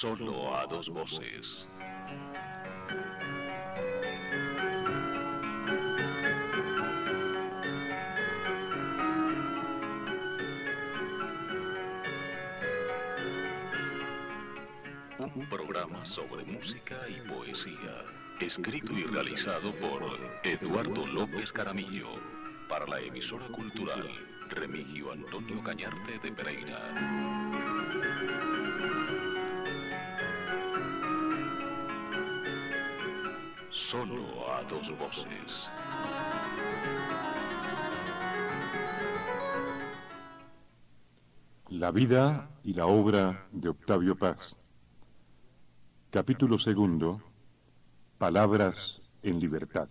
Solo a dos voces. Un programa sobre música y poesía, escrito y realizado por Eduardo López Caramillo, para la emisora cultural Remigio Antonio Cañarte de Pereira. Solo a dos voces. La vida y la obra de Octavio Paz. Capítulo segundo. Palabras en libertad.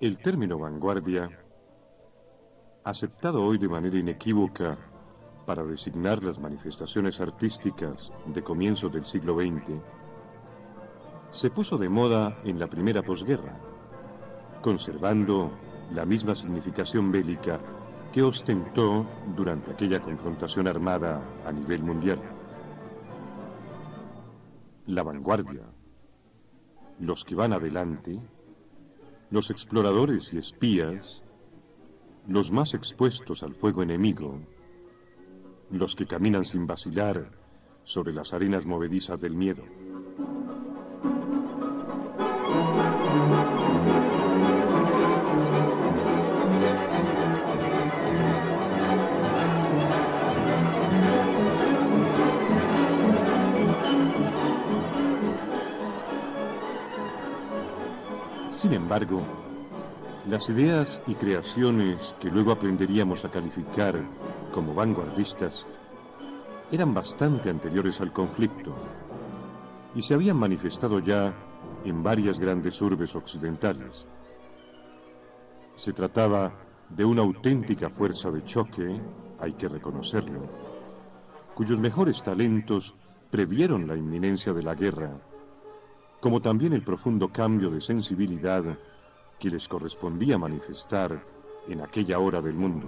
El término vanguardia, aceptado hoy de manera inequívoca para designar las manifestaciones artísticas de comienzos del siglo XX, se puso de moda en la primera posguerra, conservando la misma significación bélica que ostentó durante aquella confrontación armada a nivel mundial. La vanguardia, los que van adelante, los exploradores y espías, los más expuestos al fuego enemigo, los que caminan sin vacilar sobre las arenas movedizas del miedo. Sin embargo, las ideas y creaciones que luego aprenderíamos a calificar como vanguardistas eran bastante anteriores al conflicto y se habían manifestado ya en varias grandes urbes occidentales. Se trataba de una auténtica fuerza de choque, hay que reconocerlo, cuyos mejores talentos previeron la inminencia de la guerra, como también el profundo cambio de sensibilidad que les correspondía manifestar en aquella hora del mundo.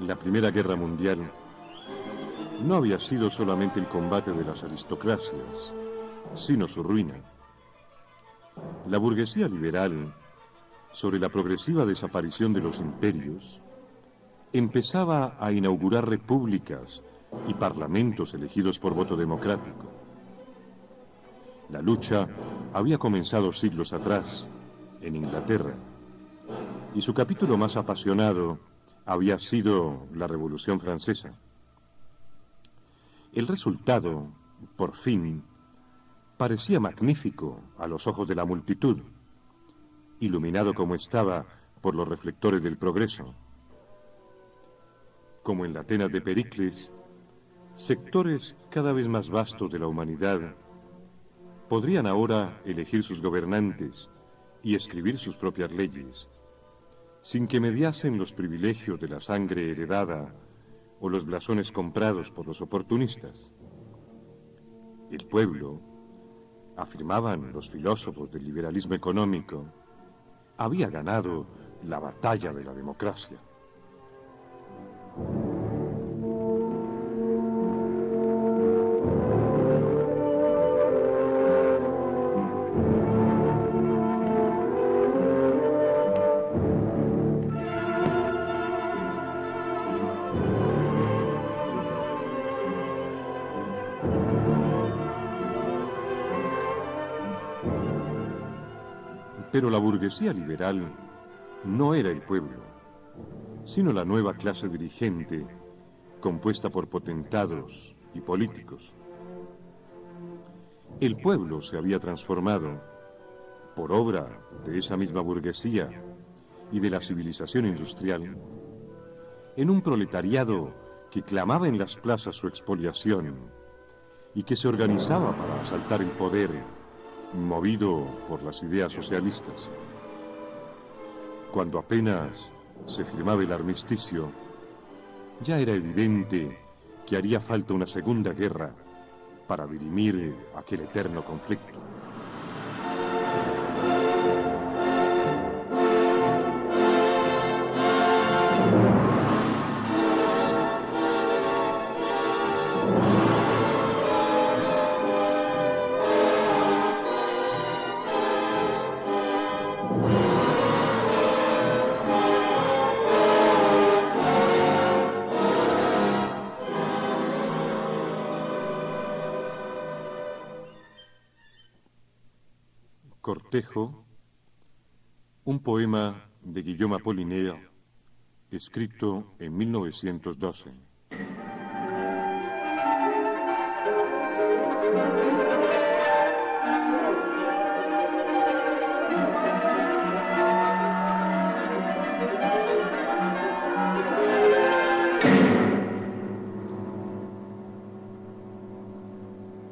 La Primera Guerra Mundial no había sido solamente el combate de las aristocracias, sino su ruina. La burguesía liberal, sobre la progresiva desaparición de los imperios, empezaba a inaugurar repúblicas y parlamentos elegidos por voto democrático. La lucha había comenzado siglos atrás, en Inglaterra, y su capítulo más apasionado había sido la Revolución Francesa. El resultado, por fin, parecía magnífico a los ojos de la multitud, iluminado como estaba por los reflectores del progreso. Como en la Atenas de Pericles, sectores cada vez más vastos de la humanidad podrían ahora elegir sus gobernantes y escribir sus propias leyes, sin que mediasen los privilegios de la sangre heredada o los blasones comprados por los oportunistas. El pueblo, afirmaban los filósofos del liberalismo económico, había ganado la batalla de la democracia. Pero la burguesía liberal no era el pueblo, sino la nueva clase dirigente compuesta por potentados y políticos. El pueblo se había transformado, por obra de esa misma burguesía y de la civilización industrial, en un proletariado que clamaba en las plazas su expoliación y que se organizaba para asaltar el poder, movido por las ideas socialistas. Cuando apenas se firmaba el armisticio, ya era evidente que haría falta una segunda guerra para dirimir aquel eterno conflicto. Cortejo, un poema de Guillaume Apollinaire, escrito en 1912.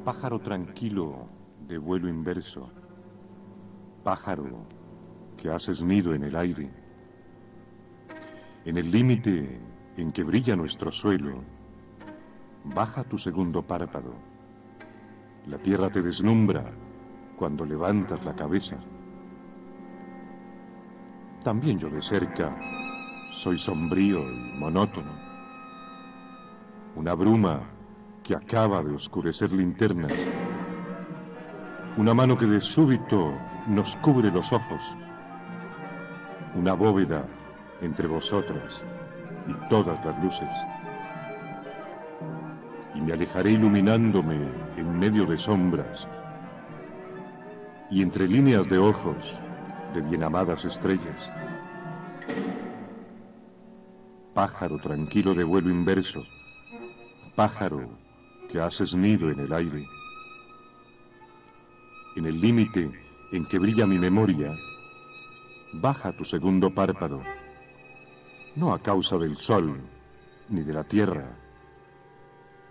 Pájaro tranquilo de vuelo inverso, pájaro que haces nido en el aire, en el límite en que brilla nuestro suelo, baja tu segundo párpado. La tierra te deslumbra cuando levantas la cabeza. También yo de cerca soy sombrío y monótono. Una bruma que acaba de oscurecer linternas. Una mano que de súbito nos cubre los ojos. Una bóveda entre vosotras y todas las luces. Y me alejaré iluminándome en medio de sombras y entre líneas de ojos de bien amadas estrellas. Pájaro tranquilo de vuelo inverso, pájaro que haces nido en el aire. En el límite en que brilla mi memoria, baja tu segundo párpado, no a causa del sol ni de la tierra,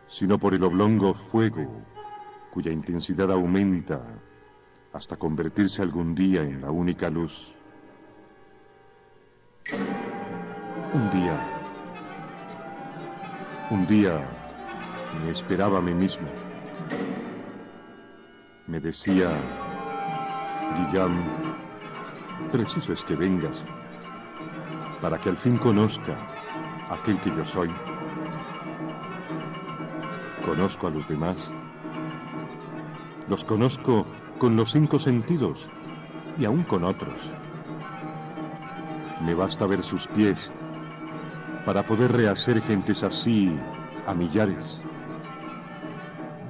sino por el oblongo fuego cuya intensidad aumenta hasta convertirse algún día en la única luz. Un día me esperaba a mí mismo. Me decía, Guillaume, preciso es que vengas para que al fin conozca aquel que yo soy. Conozco a los demás. Los conozco con los 5 sentidos y aún con otros. Me basta ver sus pies para poder rehacer gentes así a millares.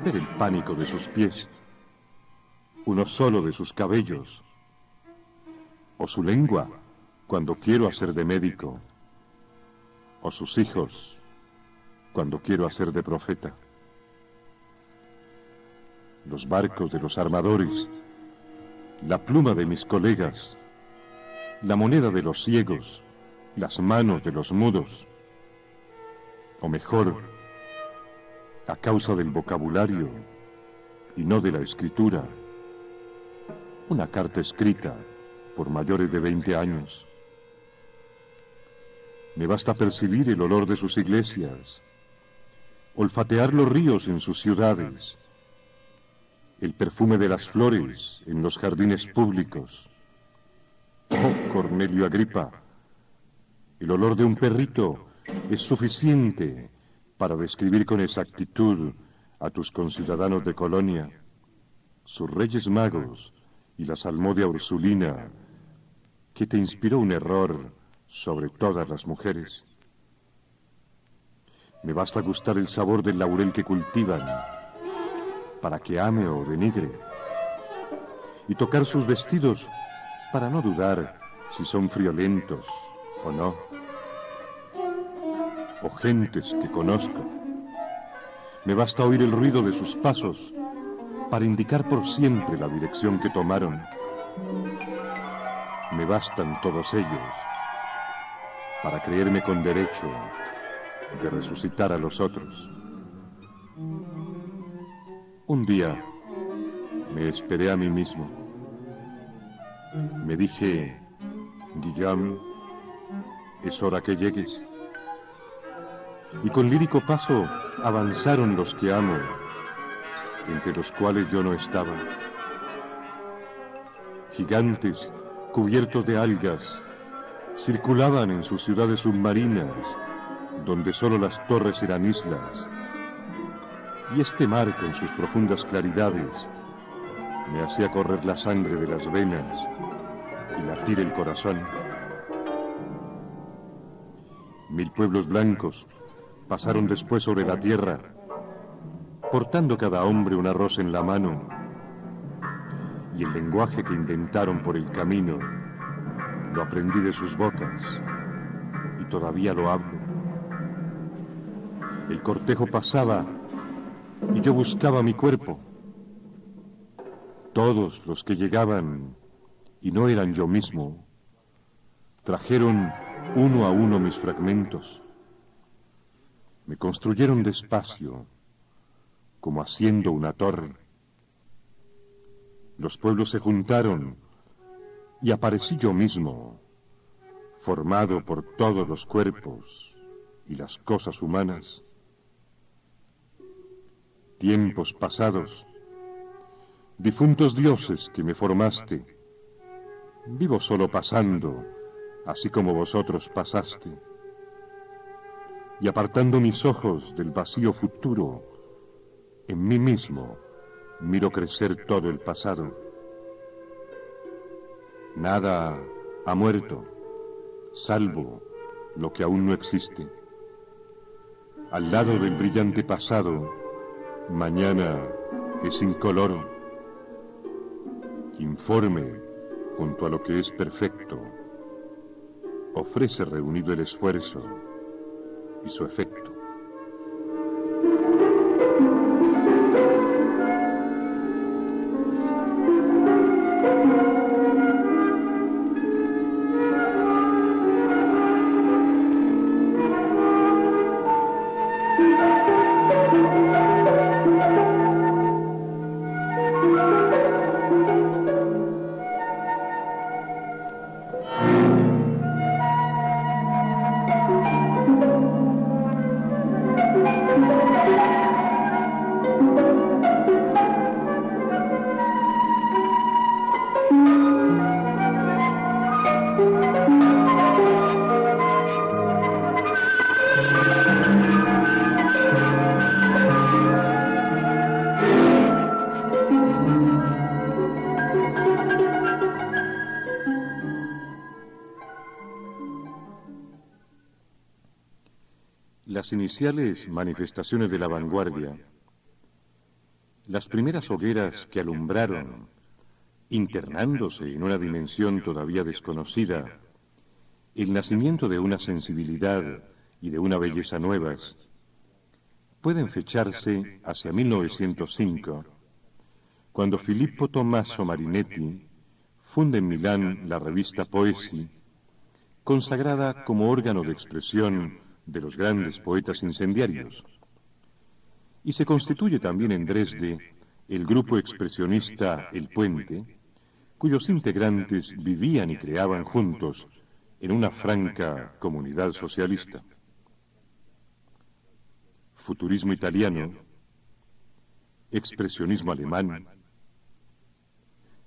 Ver el pánico de sus pies, uno solo de sus cabellos, o su lengua cuando quiero hacer de médico, o sus hijos cuando quiero hacer de profeta. Los barcos de los armadores, la pluma de mis colegas, la moneda de los ciegos, las manos de los mudos, o mejor, a causa del vocabulario y no de la escritura, una carta escrita por mayores de 20 años. Me basta percibir el olor de sus iglesias, olfatear los ríos en sus ciudades, el perfume de las flores en los jardines públicos. Oh, Cornelio Agripa, el olor de un perrito es suficiente para describir con exactitud a tus conciudadanos de Colonia, sus reyes magos y la salmodia ursulina, que te inspiró un error sobre todas las mujeres. Me basta gustar el sabor del laurel que cultivan, para que ame o denigre, y tocar sus vestidos para no dudar si son friolentos o no, o gentes que conozco. Me basta oír el ruido de sus pasos para indicar por siempre la dirección que tomaron. Me bastan todos ellos para creerme con derecho de resucitar a los otros. Un día me esperé a mí mismo. Me dije, Guillaume, es hora que llegues. Y con lírico paso avanzaron los que amo, entre los cuales yo no estaba. Gigantes cubiertos de algas circulaban en sus ciudades submarinas, donde solo las torres eran islas. Y este mar con sus profundas claridades me hacía correr la sangre de las venas y latir el corazón. 1000 pueblos blancos pasaron después sobre la tierra, portando cada hombre una rosa en la mano, y el lenguaje que inventaron por el camino lo aprendí de sus bocas y todavía lo hablo. El cortejo pasaba y yo buscaba mi cuerpo. Todos los que llegaban, y no eran yo mismo, trajeron uno a uno mis fragmentos. Me construyeron despacio, como haciendo una torre. Los pueblos se juntaron y aparecí yo mismo, formado por todos los cuerpos y las cosas humanas. Tiempos pasados, difuntos dioses que me formaste, vivo solo pasando, así como vosotros pasaste, y apartando mis ojos del vacío futuro, en mí mismo miro crecer todo el pasado. Nada ha muerto, salvo lo que aún no existe. Al lado del brillante pasado, mañana es incoloro, informe junto a lo que es perfecto, ofrece reunido el esfuerzo y su efecto. Las iniciales manifestaciones de la vanguardia, las primeras hogueras que alumbraron, internándose en una dimensión todavía desconocida, el nacimiento de una sensibilidad y de una belleza nuevas, pueden fecharse hacia 1905, cuando Filippo Tommaso Marinetti funda en Milán la revista Poesy, consagrada como órgano de expresión de los grandes poetas incendiarios, y se constituye también en Dresde el grupo expresionista El Puente, cuyos integrantes vivían y creaban juntos en una franca comunidad socialista. Futurismo italiano, expresionismo alemán,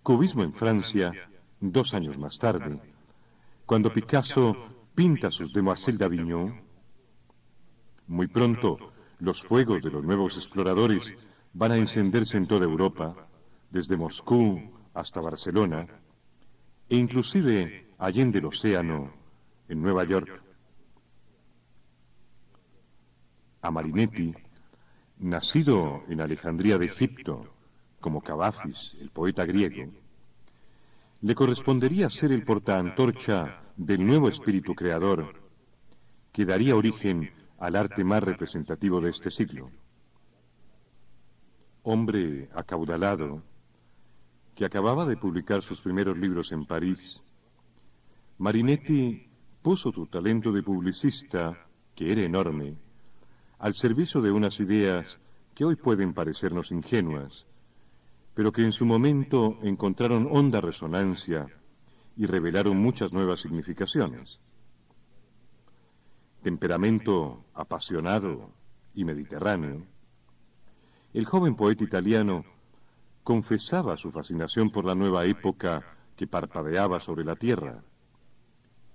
cubismo en Francia 2 años más tarde, cuando Picasso pinta sus Demoiselles d'Avignon. Muy pronto, los fuegos de los nuevos exploradores van a encenderse en toda Europa, desde Moscú hasta Barcelona, e inclusive allende el océano, en Nueva York. A Marinetti, nacido en Alejandría de Egipto, como Cavafis, el poeta griego, le correspondería ser el portaantorcha del nuevo espíritu creador, que daría origen al arte más representativo de este siglo. Hombre acaudalado, que acababa de publicar sus primeros libros en París, Marinetti puso su talento de publicista, que era enorme, al servicio de unas ideas que hoy pueden parecernos ingenuas, pero que en su momento encontraron honda resonancia y revelaron muchas nuevas significaciones. Temperamento apasionado y mediterráneo, el joven poeta italiano confesaba su fascinación por la nueva época que parpadeaba sobre la tierra,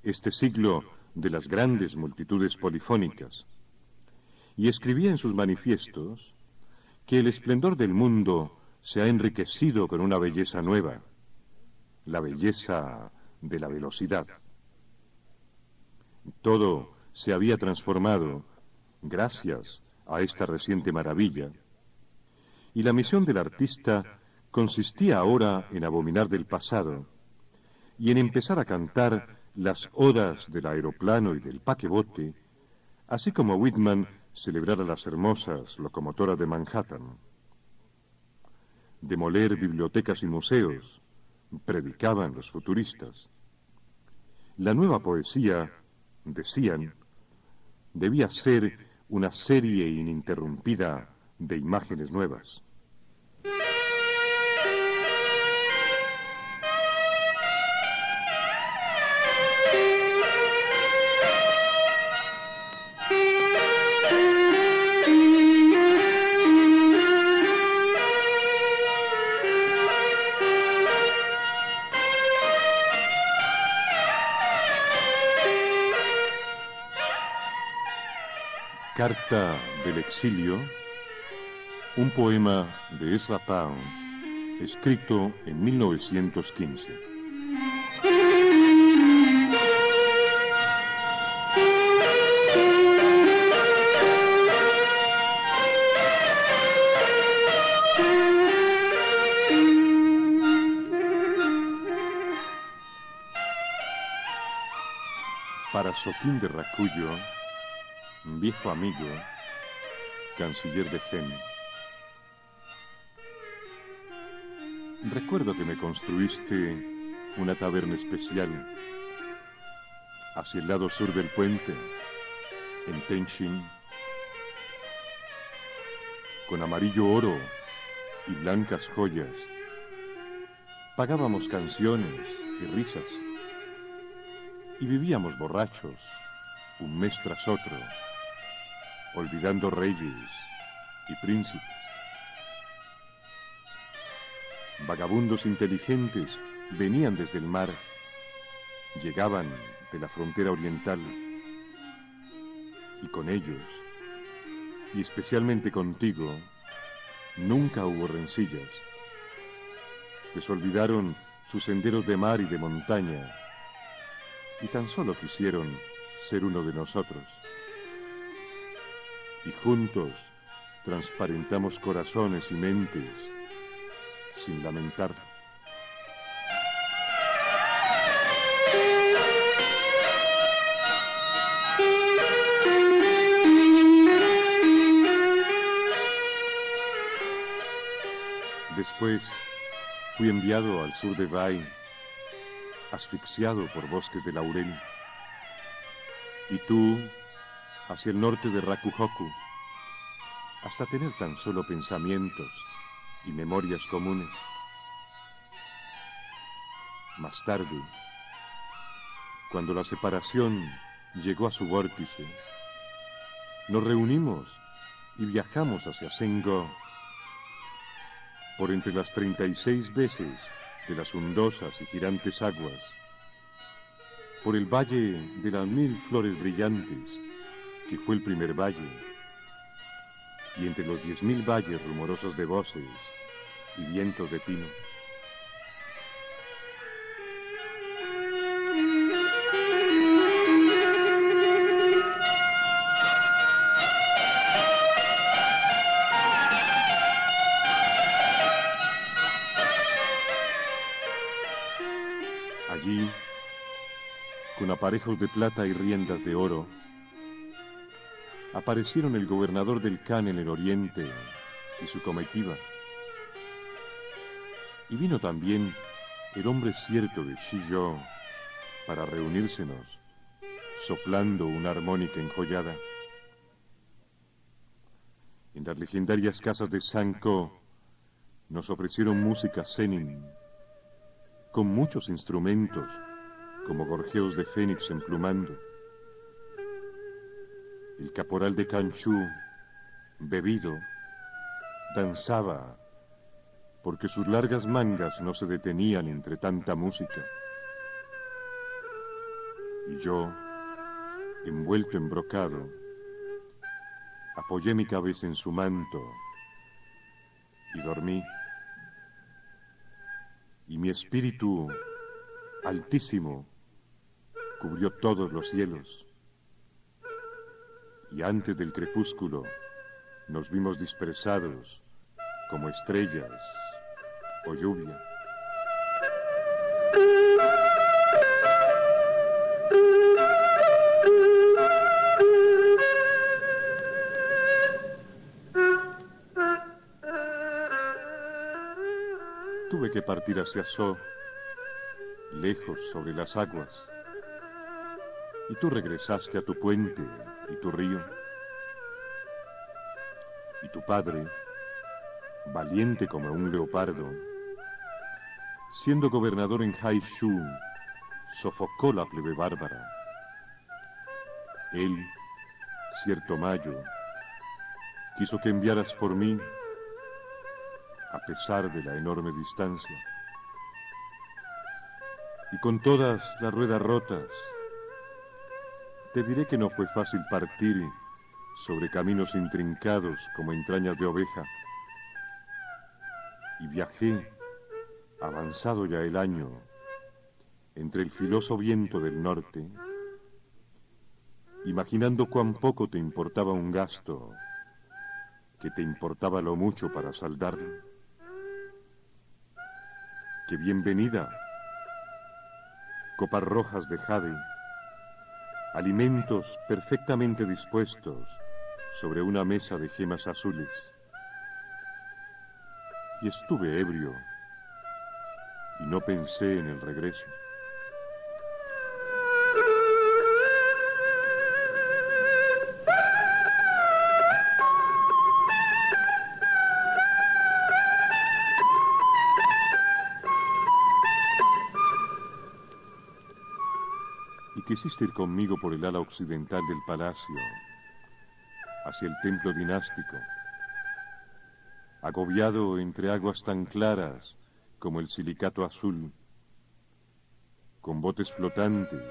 este siglo de las grandes multitudes polifónicas, y escribía en sus manifiestos que el esplendor del mundo se ha enriquecido con una belleza nueva, la belleza de la velocidad. Todo se había transformado gracias a esta reciente maravilla, y la misión del artista consistía ahora en abominar del pasado y en empezar a cantar las odas del aeroplano y del paquebote, así como Whitman celebrara las hermosas locomotoras de Manhattan. Demoler bibliotecas y museos, predicaban los futuristas. La nueva poesía, decían, debía ser una serie ininterrumpida de imágenes nuevas. Carta del exilio, un poema de Ezra Pound, escrito en 1915. Para Soquín de Racullo, viejo amigo, canciller de Gem. Recuerdo que me construiste una taberna especial hacia el lado sur del puente, en Tenchin, con amarillo oro y blancas joyas. Pagábamos canciones y risas, y vivíamos borrachos, un mes tras otro, olvidando reyes y príncipes. Vagabundos inteligentes venían desde el mar, llegaban de la frontera oriental, y con ellos, y especialmente contigo, nunca hubo rencillas. Les olvidaron sus senderos de mar y de montaña, y tan solo quisieron ser uno de nosotros. Y juntos transparentamos corazones y mentes sin lamentar. Después fui enviado al sur de Bai, asfixiado por bosques de laurel, y tú hacia el norte de Rakuhoku, hasta tener tan solo pensamientos y memorias comunes. Más tarde, Cuando la separación llegó a su vórtice, nos reunimos y viajamos hacia Sengó, por entre las 36 veces de las hondosas y girantes aguas, por el valle de las 1000 flores brillantes, que fue el primer valle, y entre los 10.000 valles rumorosos de voces y vientos de pino. Allí, con aparejos de plata y riendas de oro, aparecieron el gobernador del Kan en el oriente y su comitiva. Y vino también el hombre cierto de Shizhou para reunírsenos, soplando una armónica enjollada. En las legendarias casas de Sanko nos ofrecieron música zenin, con muchos instrumentos, como gorjeos de fénix emplumando. El caporal de Kanchu, bebido, danzaba, porque sus largas mangas no se detenían entre tanta música. Y yo, envuelto en brocado, apoyé mi cabeza en su manto y dormí. Y mi espíritu altísimo cubrió todos los cielos. Y antes del crepúsculo nos vimos dispersados como estrellas o lluvia. Tuve que partir hacia So, lejos sobre las aguas, y tú regresaste a tu puente y tu río. Y tu padre, valiente como un leopardo, siendo gobernador en Haishu, sofocó la plebe bárbara. Él, cierto mayo, quiso que enviaras por mí, a pesar de la enorme distancia. Y con todas las ruedas rotas, te diré que no fue fácil partir sobre caminos intrincados como entrañas de oveja. Y viajé, avanzado ya el año, entre el filoso viento del norte, imaginando cuán poco te importaba un gasto, que te importaba lo mucho para saldarlo. ¡Qué bienvenida! Copas rojas de jade, alimentos perfectamente dispuestos sobre una mesa de gemas azules. Y estuve ebrio y no pensé en el regreso. Y quisiste ir conmigo por el ala occidental del palacio, hacia el templo dinástico, agobiado entre aguas tan claras como el silicato azul, con botes flotantes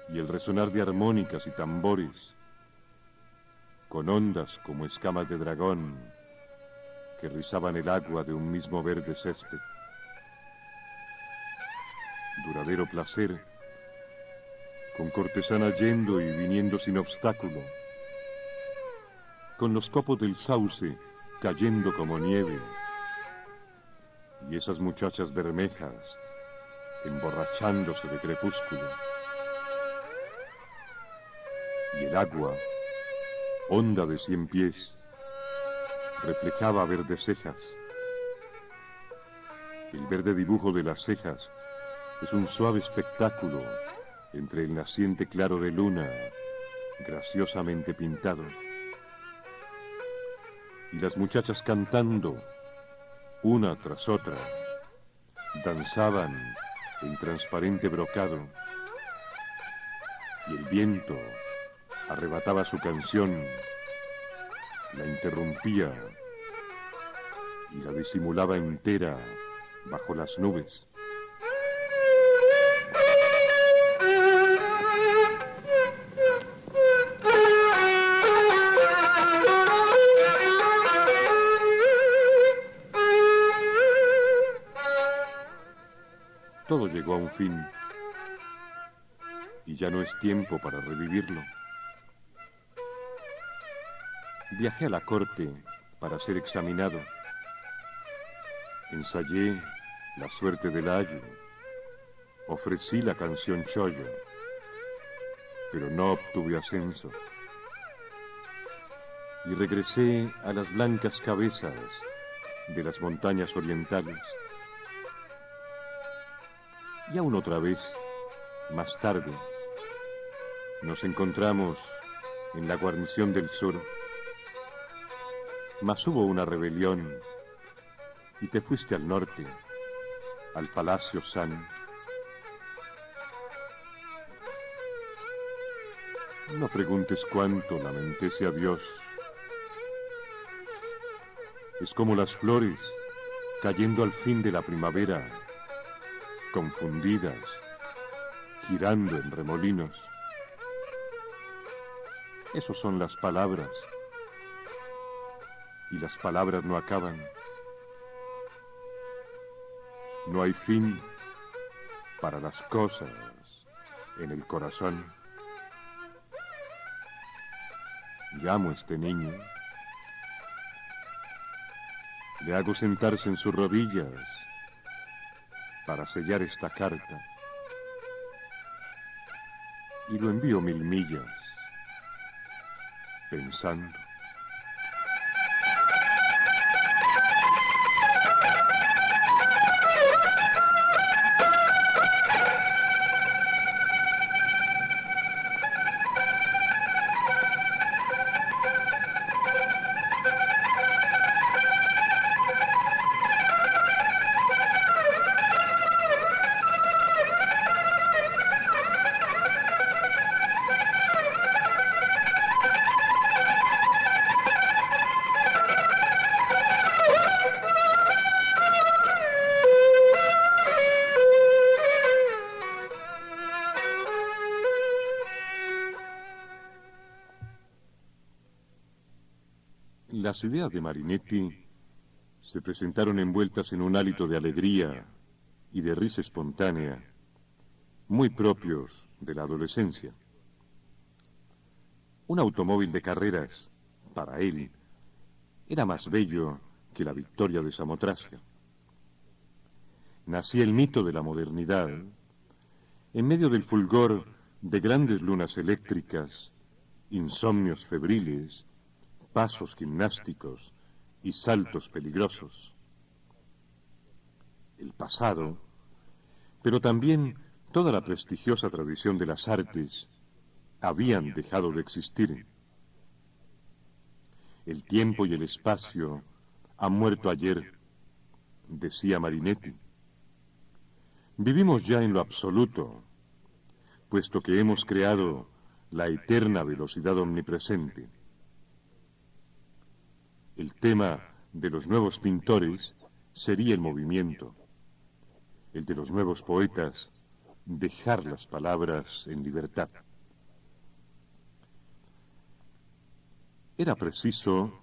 y el resonar de armónicas y tambores, con ondas como escamas de dragón que rizaban el agua de un mismo verde césped. Duradero placer, con cortesanas yendo y viniendo sin obstáculo, con los copos del sauce cayendo como nieve, y esas muchachas bermejas emborrachándose de crepúsculo, y el agua, honda de 100 pies, reflejaba verdes cejas. El verde dibujo de las cejas es un suave espectáculo entre el naciente claro de luna, graciosamente pintado. Y las muchachas cantando, una tras otra, danzaban en transparente brocado, y el viento arrebataba su canción, la interrumpía y la disimulaba entera bajo las nubes. Todo llegó a un fin y ya no es tiempo para revivirlo. Viajé a la corte para ser examinado. Ensayé la suerte del ayo. Ofrecí la canción chollo, pero no obtuve ascenso. Y regresé a las blancas cabezas de las montañas orientales. Y aún otra vez, más tarde, nos encontramos en la guarnición del sur. Mas hubo una rebelión y te fuiste al norte, al Palacio San. No preguntes cuánto lamenté ese adiós. Es como las flores cayendo al fin de la primavera, confundidas, girando en remolinos. Esos son las palabras, y las palabras no acaban. No hay fin para las cosas en el corazón. Llamo a este niño, le hago sentarse en sus rodillas para sellar esta carta y lo envío 1000 millas pensando. Las ideas de Marinetti se presentaron envueltas en un hálito de alegría y de risa espontánea, muy propios de la adolescencia. Un automóvil de carreras, para él, era más bello que la victoria de Samotracia. Nacía el mito de la modernidad en medio del fulgor de grandes lunas eléctricas, insomnios febriles, pasos gimnásticos y saltos peligrosos. El pasado, pero también toda la prestigiosa tradición de las artes, habían dejado de existir. El tiempo y el espacio han muerto ayer, decía Marinetti. Vivimos ya en lo absoluto, puesto que hemos creado la eterna velocidad omnipresente. El tema de los nuevos pintores sería el movimiento. El de los nuevos poetas, dejar las palabras en libertad. Era preciso,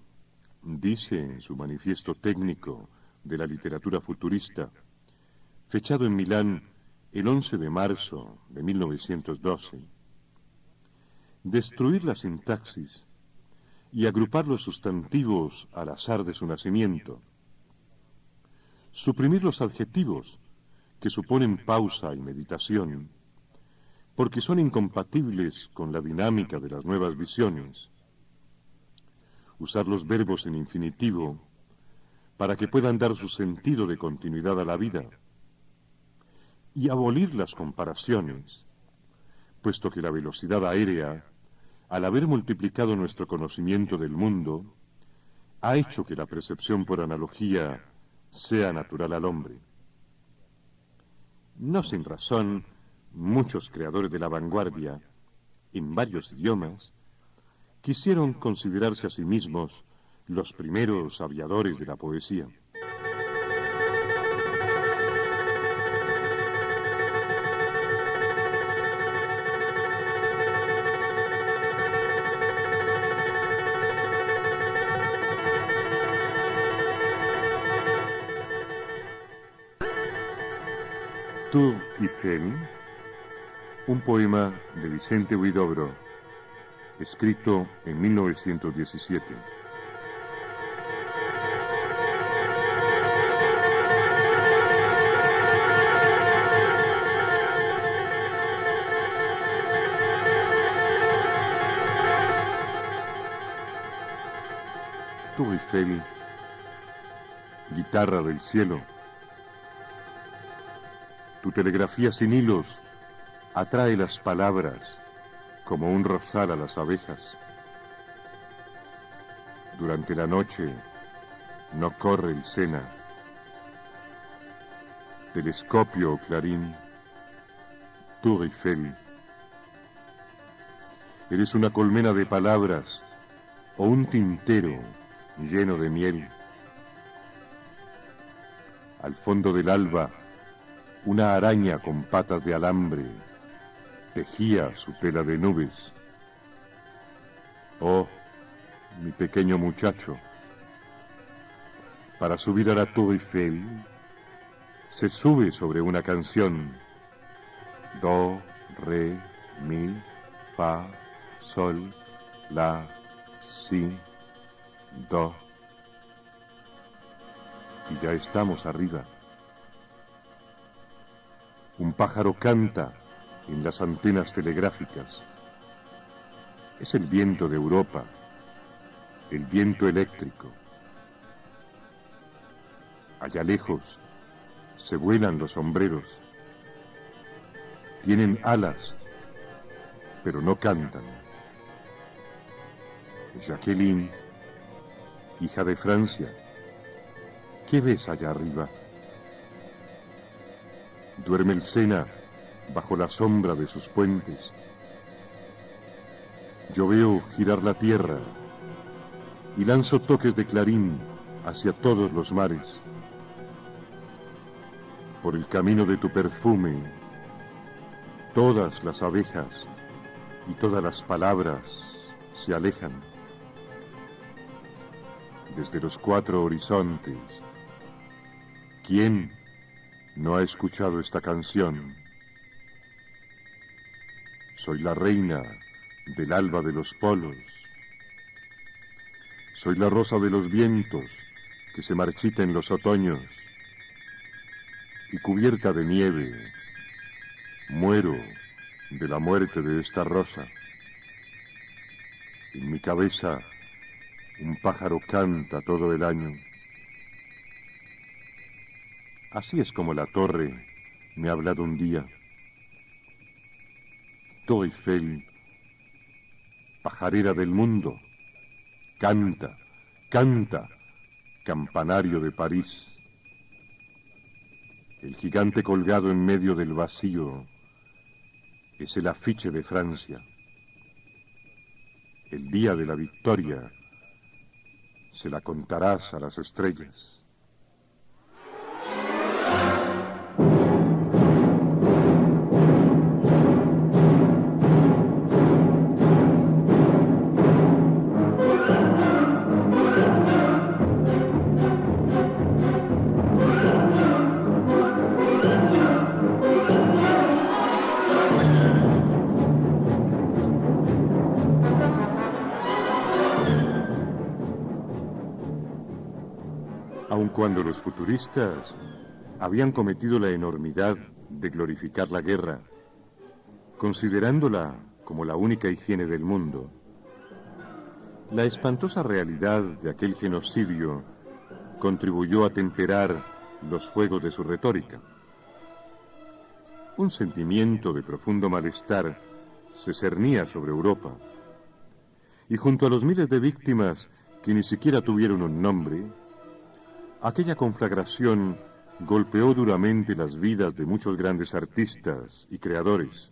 dice en su manifiesto técnico de la literatura futurista, fechado en Milán el 11 de marzo de 1912, destruir la sintaxis y agrupar los sustantivos al azar de su nacimiento, suprimir los adjetivos que suponen pausa y meditación, porque son incompatibles con la dinámica de las nuevas visiones, usar los verbos en infinitivo para que puedan dar su sentido de continuidad a la vida, y abolir las comparaciones, puesto que la velocidad aérea, al haber multiplicado nuestro conocimiento del mundo, ha hecho que la percepción por analogía sea natural al hombre. No sin razón, muchos creadores de la vanguardia en varios idiomas, quisieron considerarse a sí mismos los primeros aviadores de la poesía. Tour Eiffel, un poema de Vicente Huidobro, escrito en 1917. Tour Eiffel, guitarra del cielo. Tu telegrafía sin hilos atrae las palabras como un rosal a las abejas. Durante la noche no corre el Sena. Telescopio o clarín, Tour Eiffel. Eres una colmena de palabras o un tintero lleno de miel. Al fondo del alba, una araña con patas de alambre tejía su tela de nubes. Oh, mi pequeño muchacho, para subir a la Tour Eiffel se sube sobre una canción. Do, re, mi, fa, sol, la, si, do. Y ya estamos arriba. Un pájaro canta en las antenas telegráficas. Es el viento de Europa, el viento eléctrico. Allá lejos se vuelan los sombreros. Tienen alas, pero no cantan. Jacqueline, hija de Francia, ¿qué ves allá arriba? Duerme el Sena bajo la sombra de sus puentes. Yo veo girar la tierra y lanzo toques de clarín hacia todos los mares. Por el camino de tu perfume, todas las abejas y todas las palabras se alejan. Desde los 4 horizontes, ¿quién no ha escuchado esta canción? Soy la reina del alba de los polos. Soy la rosa de los vientos que se marchita en los otoños. Y cubierta de nieve, muero de la muerte de esta rosa. En mi cabeza un pájaro canta todo el año. Así es como la torre me ha hablado un día. Tour Eiffel, pajarera del mundo, canta, canta, campanario de París. El gigante colgado en medio del vacío es el afiche de Francia. El día de la victoria se la contarás a las estrellas. Aun cuando los futuristas habían cometido la enormidad de glorificar la guerra, considerándola como la única higiene del mundo, la espantosa realidad de aquel genocidio contribuyó a temperar los fuegos de su retórica. Un sentimiento de profundo malestar se cernía sobre Europa, y junto a los miles de víctimas que ni siquiera tuvieron un nombre, aquella conflagración golpeó duramente las vidas de muchos grandes artistas y creadores.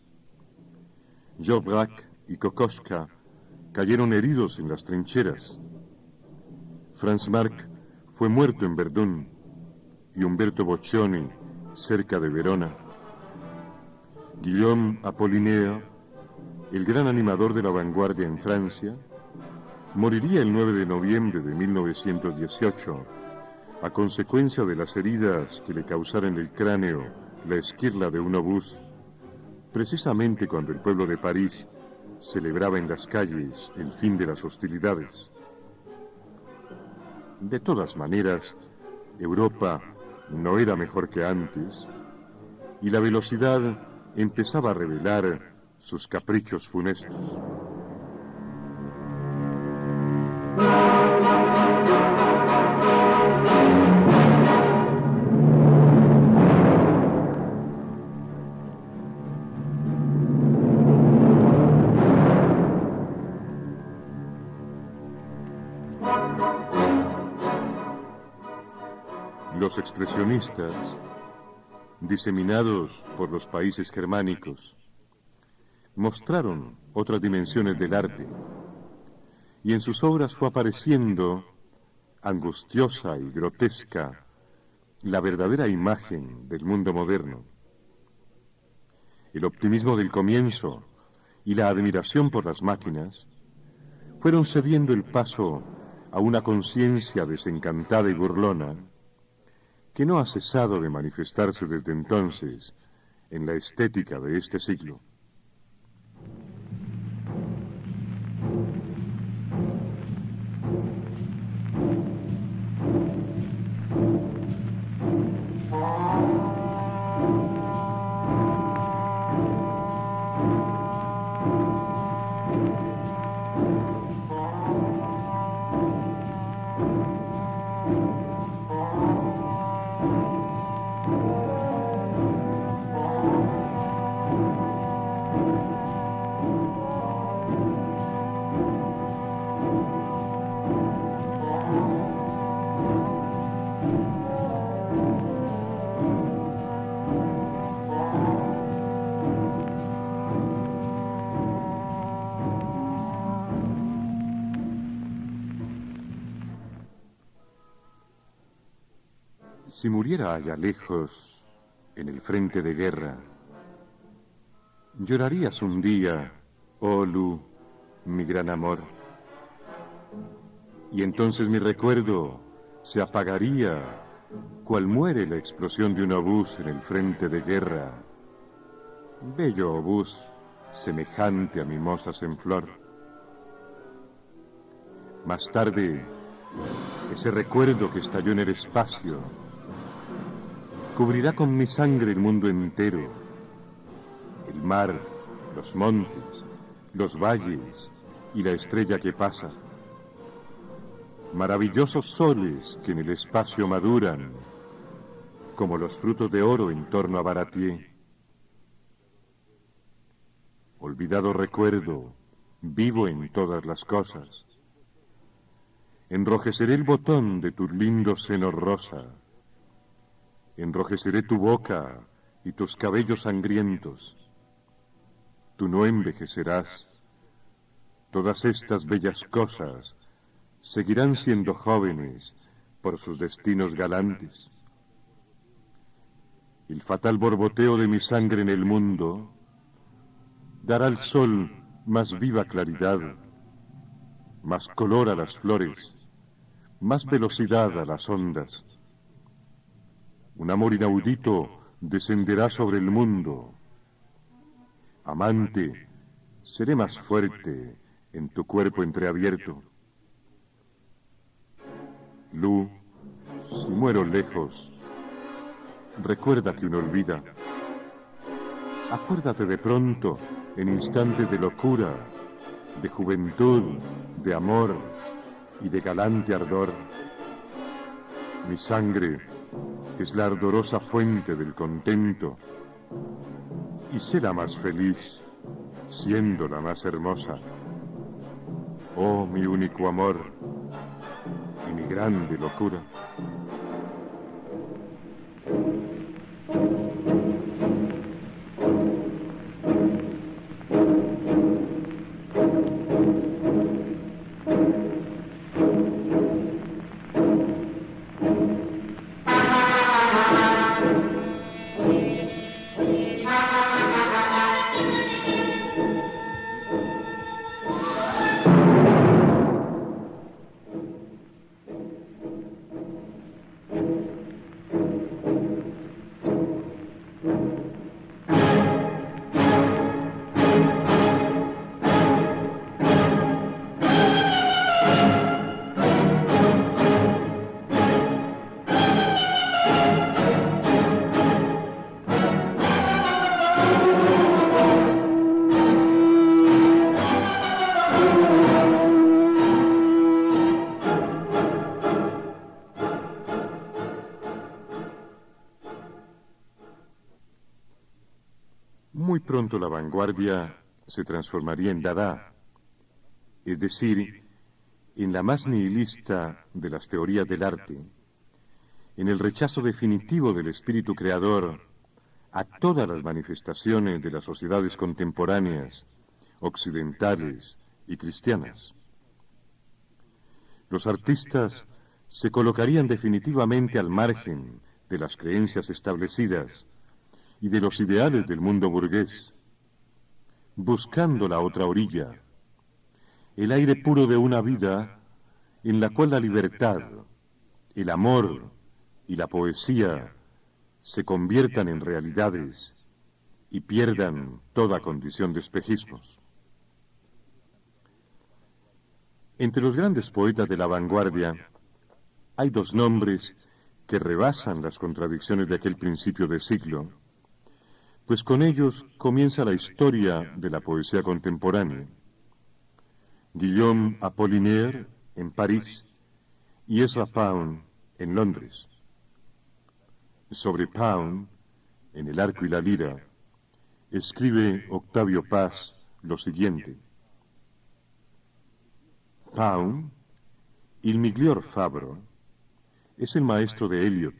Georges Braque y Kokoschka cayeron heridos en las trincheras. Franz Marc fue muerto en Verdún y Umberto Boccioni cerca de Verona. Guillaume Apollinaire, el gran animador de la vanguardia en Francia, moriría el 9 de noviembre de 1918 a consecuencia de las heridas que le causara en el cráneo la esquirla de un obús, precisamente cuando el pueblo de París celebraba en las calles el fin de las hostilidades. De todas maneras, Europa no era mejor que antes, y la velocidad empezaba a revelar sus caprichos funestos. Los expresionistas, diseminados por los países germánicos, mostraron otras dimensiones del arte, y en sus obras fue apareciendo, angustiosa y grotesca, la verdadera imagen del mundo moderno. El optimismo del comienzo y la admiración por las máquinas fueron cediendo el paso a una conciencia desencantada y burlona que no ha cesado de manifestarse desde entonces en la estética de este siglo. Si muriera allá lejos, en el frente de guerra, llorarías un día, oh Lu, mi gran amor. Y entonces mi recuerdo se apagaría, cual muere la explosión de un obús en el frente de guerra. Bello obús, semejante a mimosas en flor. Más tarde, ese recuerdo que estalló en el espacio cubrirá con mi sangre el mundo entero, el mar, los montes, los valles y la estrella que pasa. Maravillosos soles que en el espacio maduran, como los frutos de oro en torno a Baratier. Olvidado recuerdo, vivo en todas las cosas. Enrojeceré el botón de tus lindos senos rosa. Enrojeceré tu boca y tus cabellos sangrientos. Tú no envejecerás. Todas estas bellas cosas seguirán siendo jóvenes por sus destinos galantes. El fatal borboteo de mi sangre en el mundo dará al sol más viva claridad, más color a las flores, más velocidad a las ondas. Un amor inaudito descenderá sobre el mundo. Amante, seré más fuerte en tu cuerpo entreabierto. Lu, si muero lejos, recuerda que uno olvida. Acuérdate de pronto, en instantes de locura, de juventud, de amor y de galante ardor. Mi sangre es la ardorosa fuente del contento, y sé la más feliz, siendo la más hermosa. Oh, mi único amor y mi grande locura. pronto la vanguardia se transformaría en Dada, es decir, en la más nihilista de las teorías del arte, en el rechazo definitivo del espíritu creador a todas las manifestaciones de las sociedades contemporáneas, occidentales y cristianas. Los artistas se colocarían definitivamente al margen de las creencias establecidas y de los ideales del mundo burgués, buscando la otra orilla, el aire puro de una vida en la cual la libertad, el amor y la poesía se conviertan en realidades y pierdan toda condición de espejismos. Entre los grandes poetas de la vanguardia hay dos nombres que rebasan las contradicciones de aquel principio de siglo, pues con ellos comienza la historia de la poesía contemporánea. Guillaume Apollinaire en París y Ezra Pound en Londres. Sobre Pound, en El arco y la lira, escribe Octavio Paz lo siguiente: Pound, il miglior fabbro, es el maestro de Eliot,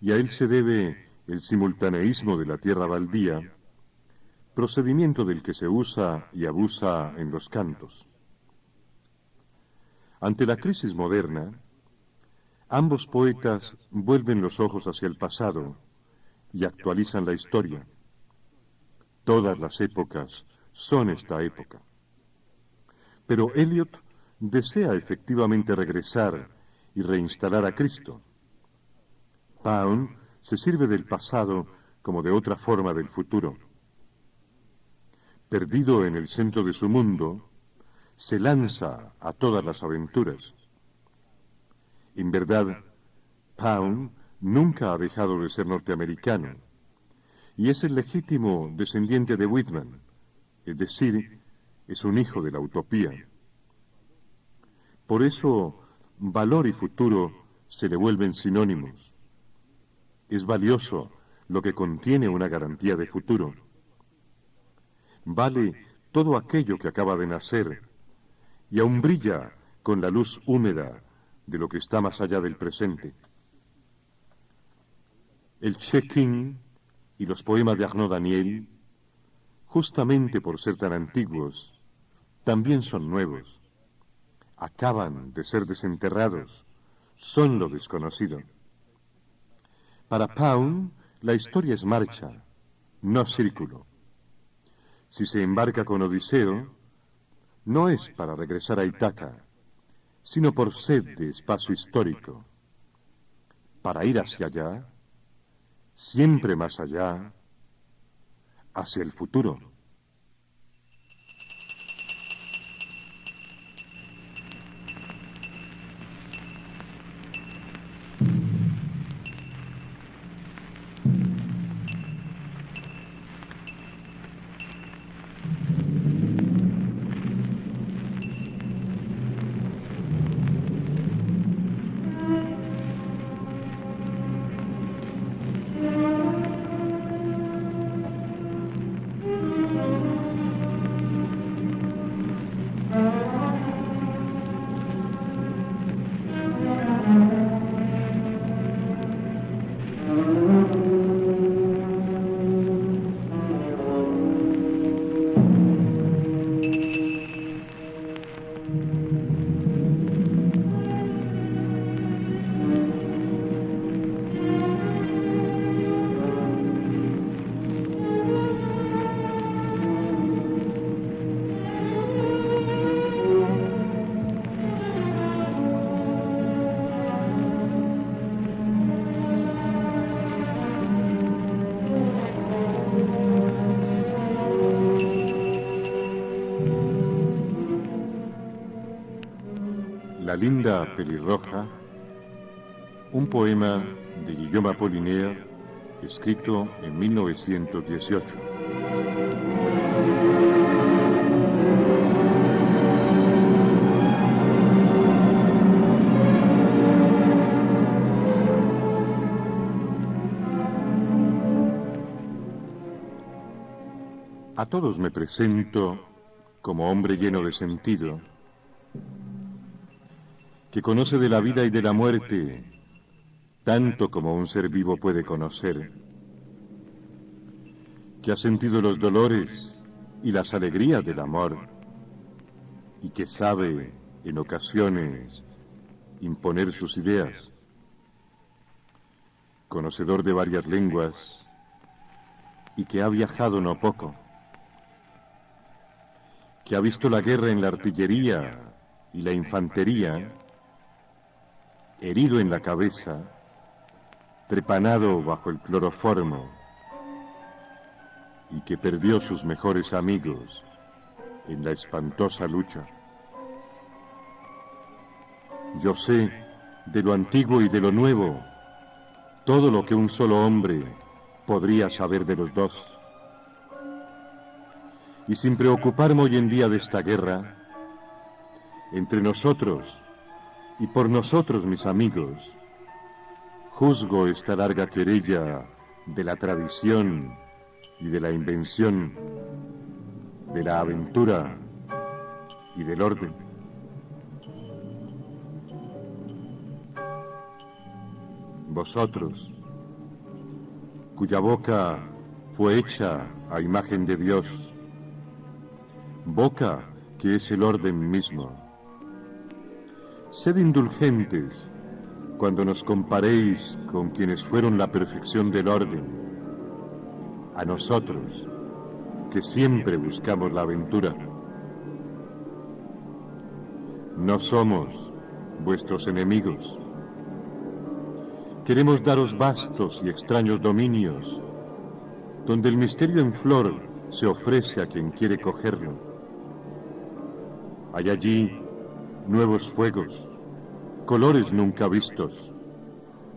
y a él se debe el simultaneísmo de la tierra baldía, procedimiento del que se usa y abusa en los cantos. Ante la crisis moderna, ambos poetas vuelven los ojos hacia el pasado y actualizan la historia. Todas las épocas son esta época. Pero Eliot desea efectivamente regresar y reinstalar a Cristo. Pound se sirve del pasado como de otra forma del futuro. Perdido en el centro de su mundo, se lanza a todas las aventuras. En verdad, Pound nunca ha dejado de ser norteamericano, y es el legítimo descendiente de Whitman, es decir, es un hijo de la utopía. Por eso, valor y futuro se le vuelven sinónimos. Es valioso lo que contiene una garantía de futuro. Vale todo aquello que acaba de nacer y aún brilla con la luz húmeda de lo que está más allá del presente. El Check-in y los poemas de Arnaud Daniel, justamente por ser tan antiguos, también son nuevos. Acaban de ser desenterrados, son lo desconocido. Para Pound, la historia es marcha, no círculo. Si se embarca con Odiseo, no es para regresar a Ítaca, sino por sed de espacio histórico, para ir hacia allá, siempre más allá, hacia el futuro. La linda pelirroja, un poema de Guillaume Apollinaire, escrito en 1918. A todos me presento como hombre lleno de sentido, que conoce de la vida y de la muerte tanto como un ser vivo puede conocer, que ha sentido los dolores y las alegrías del amor y que sabe, en ocasiones, imponer sus ideas, conocedor de varias lenguas y que ha viajado no poco, que ha visto la guerra en la artillería y la infantería, herido en la cabeza, trepanado bajo el cloroformo, y que perdió sus mejores amigos en la espantosa lucha. Yo sé de lo antiguo y de lo nuevo todo lo que un solo hombre podría saber de los dos. Y sin preocuparme hoy en día de esta guerra, entre nosotros y por nosotros, mis amigos, juzgo esta larga querella de la tradición y de la invención, de la aventura y del orden. Vosotros, cuya boca fue hecha a imagen de Dios, boca que es el orden mismo, sed indulgentes cuando nos comparéis con quienes fueron la perfección del orden, a nosotros, que siempre buscamos la aventura. No somos vuestros enemigos. Queremos daros vastos y extraños dominios, donde el misterio en flor se ofrece a quien quiere cogerlo. Hay allí nuevos fuegos, colores nunca vistos,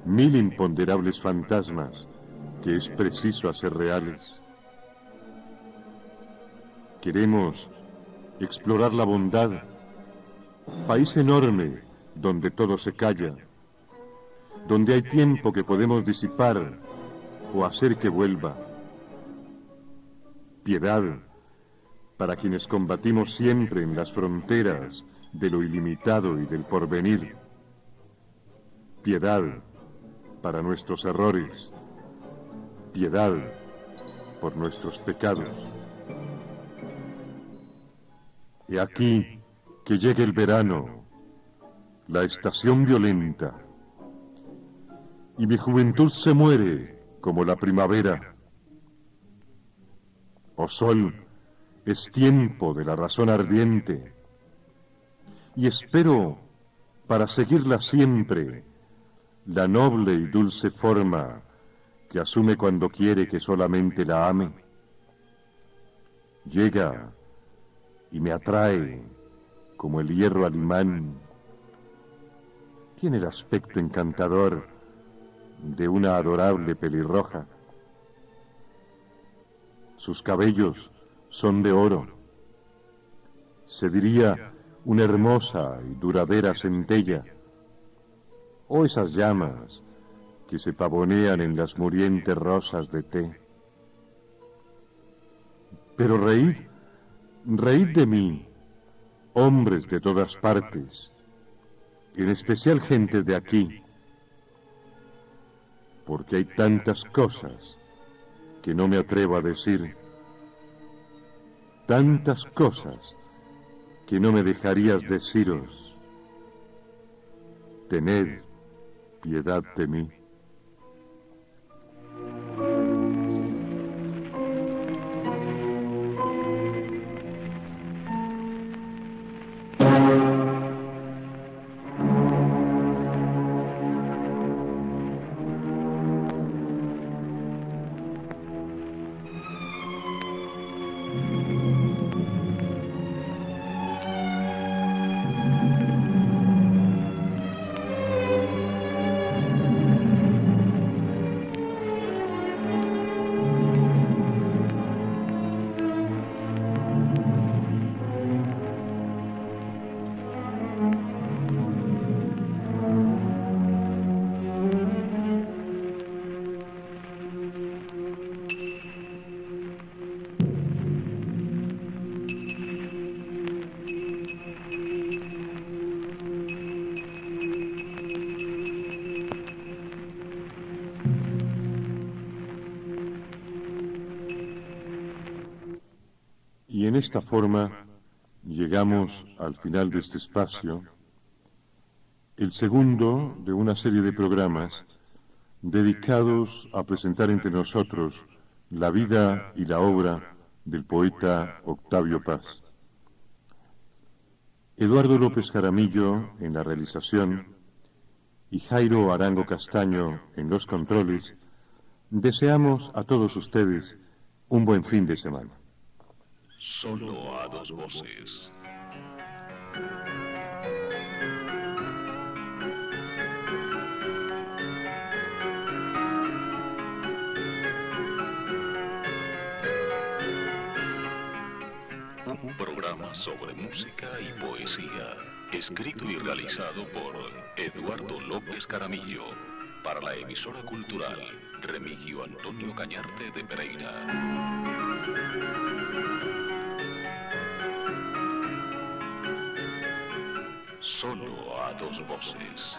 mil imponderables fantasmas que es preciso hacer reales. Queremos explorar la bondad, país enorme donde todo se calla, donde hay tiempo que podemos disipar o hacer que vuelva. Piedad para quienes combatimos siempre en las fronteras de lo ilimitado y del porvenir. Piedad para nuestros errores. Piedad por nuestros pecados. He aquí que llegue el verano, la estación violenta, y mi juventud se muere como la primavera. Oh sol, es tiempo de la razón ardiente, y espero, para seguirla siempre, la noble y dulce forma que asume cuando quiere que solamente la ame. Llega y me atrae como el hierro al imán. Tiene el aspecto encantador de una adorable pelirroja. Sus cabellos son de oro. Se diría una hermosa y duradera centella, o esas llamas que se pavonean en las murientes rosas de té. Pero reíd, reíd de mí, hombres de todas partes, en especial gentes de aquí, porque hay tantas cosas que no me atrevo a decir, tantas cosas que no me dejarías deciros. Tened piedad de mí. esta forma llegamos al final de este espacio, el segundo de una serie de programas dedicados a presentar entre nosotros la vida y la obra del poeta Octavio Paz. Eduardo López Jaramillo en la realización y Jairo Arango Castaño en los controles, deseamos a todos ustedes un buen fin de semana. Solo a dos voces. Un programa sobre música y poesía, escrito y realizado por Eduardo López Jaramillo, para la emisora cultural Remigio Antonio Cañarte de Pereira. Solo a dos voces.